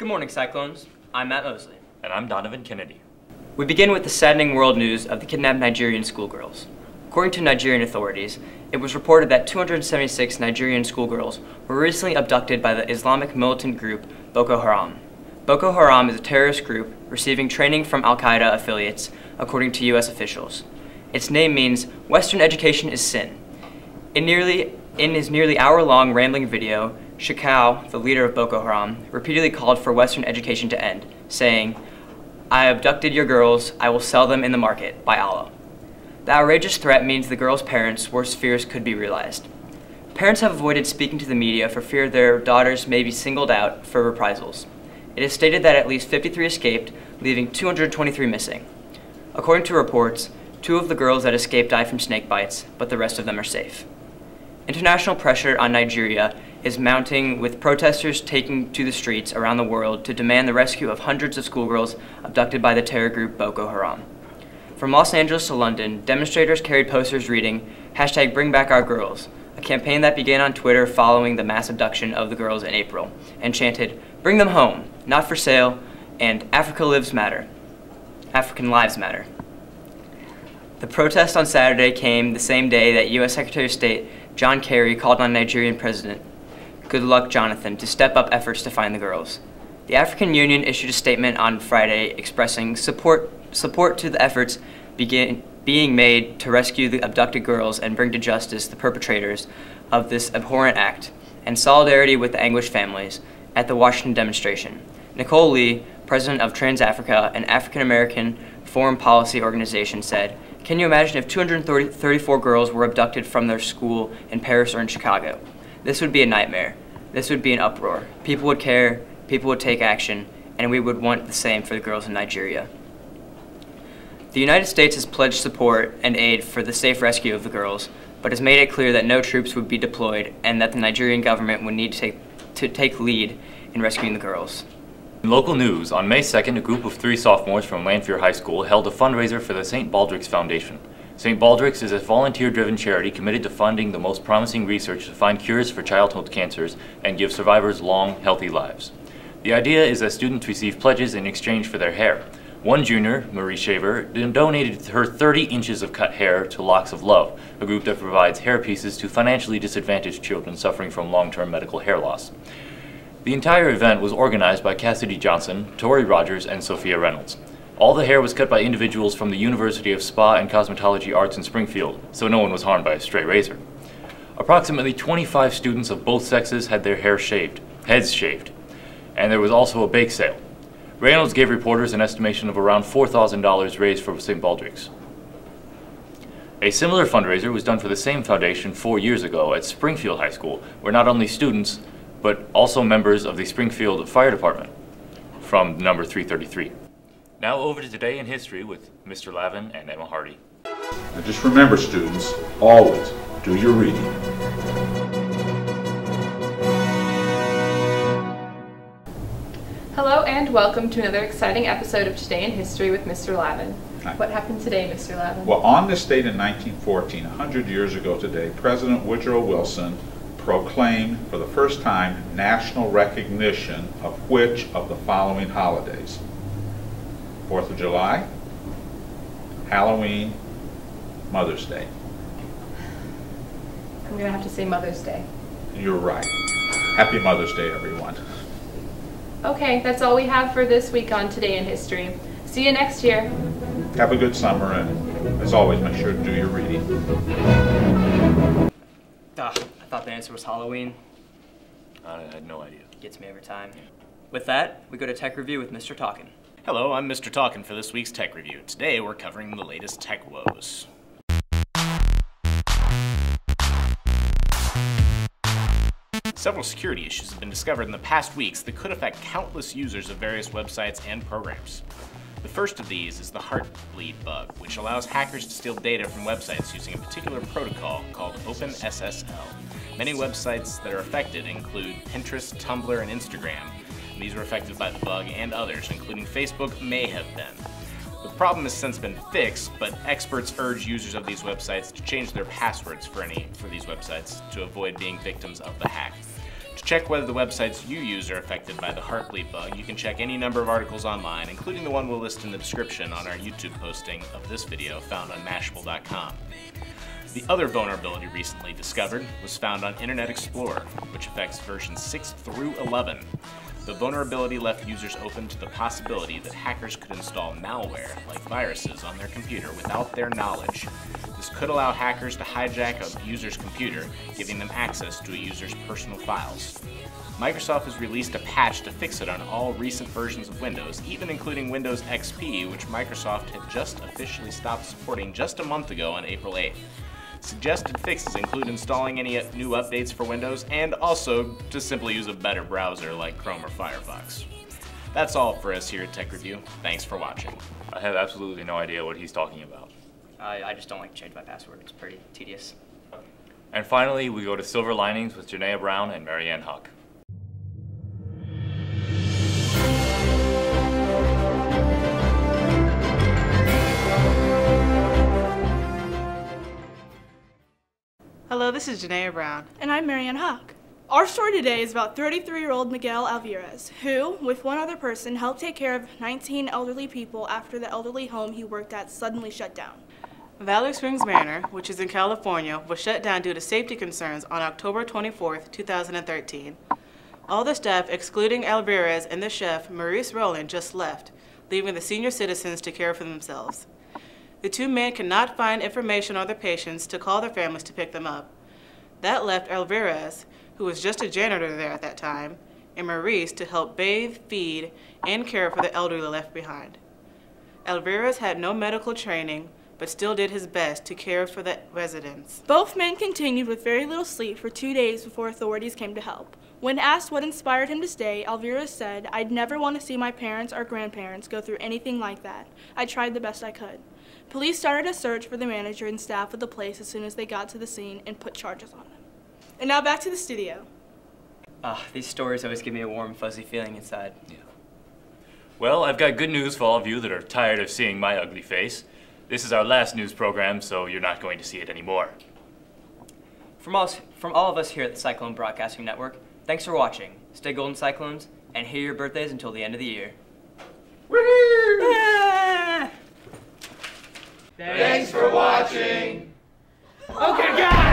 Good morning, Cyclones. I'm Matt Mosley. And I'm Donovan Kennedy. We begin with the saddening world news of the kidnapped Nigerian schoolgirls. According to Nigerian authorities, it was reported that 276 Nigerian schoolgirls were recently abducted by the Islamic militant group Boko Haram. Boko Haram is a terrorist group receiving training from Al-Qaeda affiliates, according to U.S. officials. Its name means Western education is sin. In his nearly hour-long rambling video, Shekau, the leader of Boko Haram, repeatedly called for Western education to end, saying, "I abducted your girls, I will sell them in the market, by Allah." The outrageous threat means the girls' parents' worst fears could be realized. Parents have avoided speaking to the media for fear their daughters may be singled out for reprisals. It is stated that at least 53 escaped, leaving 223 missing. According to reports, 2 of the girls that escaped died from snake bites, but the rest of them are safe. International pressure on Nigeria is mounting, with protesters taking to the streets around the world to demand the rescue of hundreds of schoolgirls abducted by the terror group Boko Haram. From Los Angeles to London, demonstrators carried posters reading #BringBackOurGirls, a campaign that began on Twitter following the mass abduction of the girls in April, and chanted, "Bring them home, not for sale," and African lives matter. The protest on Saturday came the same day that U.S. Secretary of State John Kerry called on Nigerian President Goodluck Jonathan to step up efforts to find the girls. The African Union issued a statement on Friday expressing support to the efforts being made to rescue the abducted girls and bring to justice the perpetrators of this abhorrent act, and solidarity with the anguished families at the Washington demonstration. Nicole Lee, president of Trans-Africa, an African-American foreign policy organization, said, "Can you imagine if 234 girls were abducted from their school in Paris or in Chicago? This would be a nightmare. This would be an uproar. People would care, people would take action, and we would want the same for the girls in Nigeria." The United States has pledged support and aid for the safe rescue of the girls, but has made it clear that no troops would be deployed and that the Nigerian government would need to take lead in rescuing the girls. In local news, on May 2nd, a group of 3 sophomores from Lanphier High School held a fundraiser for the St. Baldrick's Foundation. St. Baldrick's is a volunteer-driven charity committed to funding the most promising research to find cures for childhood cancers and give survivors long, healthy lives. The idea is that students receive pledges in exchange for their hair. One junior, Marie Shaver, donated her 30 inches of cut hair to Locks of Love, a group that provides hair pieces to financially disadvantaged children suffering from long-term medical hair loss. The entire event was organized by Cassidy Johnson, Tori Rogers, and Sophia Reynolds. All the hair was cut by individuals from the University of Spa and Cosmetology Arts in Springfield, so no one was harmed by a stray razor. Approximately 25 students of both sexes had their heads shaved, and there was also a bake sale. Reynolds gave reporters an estimation of around $4,000 raised for St. Baldrick's. A similar fundraiser was done for the same foundation 4 years ago at Springfield High School, where not only students, but also members of the Springfield Fire Department from number 333. Now over to Today in History with Mr. Lavin and Emma Hardy. Now just remember, students, always do your reading. Hello and welcome to another exciting episode of Today in History with Mr. Lavin. Hi. What happened today, Mr. Lavin? Well, on this date in 1914, 100 years ago today, President Woodrow Wilson proclaimed for the first time national recognition of which of the following holidays? 4th of July, Halloween, Mother's Day. I'm going to have to say Mother's Day. You're right. Happy Mother's Day, everyone. Okay, that's all we have for this week on Today in History. See you next year. Have a good summer, and as always, make sure to do your reading. I thought the answer was Halloween. I had no idea. Gets me every time. With that, we go to Tech Review with Mr. Talkin. Hello, I'm Mr. Talkin for this week's Tech Review. Today we're covering the latest tech woes. Several security issues have been discovered in the past weeks that could affect countless users of various websites and programs. The first of these is the Heartbleed bug, which allows hackers to steal data from websites using a particular protocol called OpenSSL. Many websites that are affected include Pinterest, Tumblr, and Instagram. These were affected by the bug, and others, including Facebook, may have been. The problem has since been fixed, but experts urge users of these websites to change their passwords for these websites to avoid being victims of the hack. To check whether the websites you use are affected by the Heartbleed bug, you can check any number of articles online, including the one we'll list in the description on our YouTube posting of this video found on Mashable.com. The other vulnerability recently discovered was found on Internet Explorer, which affects versions 6 through 11. The vulnerability left users open to the possibility that hackers could install malware, like viruses, on their computer without their knowledge. This could allow hackers to hijack a user's computer, giving them access to a user's personal files. Microsoft has released a patch to fix it on all recent versions of Windows, even including Windows XP, which Microsoft had just officially stopped supporting just a month ago on April 8th. Suggested fixes include installing any new updates for Windows and also to simply use a better browser like Chrome or Firefox. That's all for us here at Tech Review. Thanks for watching. I have absolutely no idea what he's talking about. I just don't like to change my password. It's pretty tedious. And finally, we go to Silver Linings with Janaea Brown and Marianne Huck. Hello, this is Janaea Brown. And I'm Marianne Huck. Our story today is about 33-year-old Miguel Alvarez, who, with one other person, helped take care of 19 elderly people after the elderly home he worked at suddenly shut down. Valley Springs Manor, which is in California, was shut down due to safety concerns on October 24, 2013. All the staff, excluding Alvarez and the chef, Maurice Rowland, just left, leaving the senior citizens to care for themselves. The two men could not find information on their patients to call their families to pick them up. That left Alvarez, who was just a janitor there at that time, and Maurice to help bathe, feed, and care for the elderly left behind. Alvarez had no medical training, but still did his best to care for the residents. Both men continued with very little sleep for 2 days before authorities came to help. When asked what inspired him to stay, Alvarez said, "I'd never want to see my parents or grandparents go through anything like that. I tried the best I could." Police started a search for the manager and staff of the place as soon as they got to the scene and put charges on them. And now back to the studio. These stories always give me a warm, fuzzy feeling inside. Yeah. Well, I've got good news for all of you that are tired of seeing my ugly face. This is our last news program, so you're not going to see it anymore. From all of us here at the Cyclone Broadcasting Network, thanks for watching. Stay golden, Cyclones, and hear your birthdays until the end of the year. Thanks for watching. Okay, guys!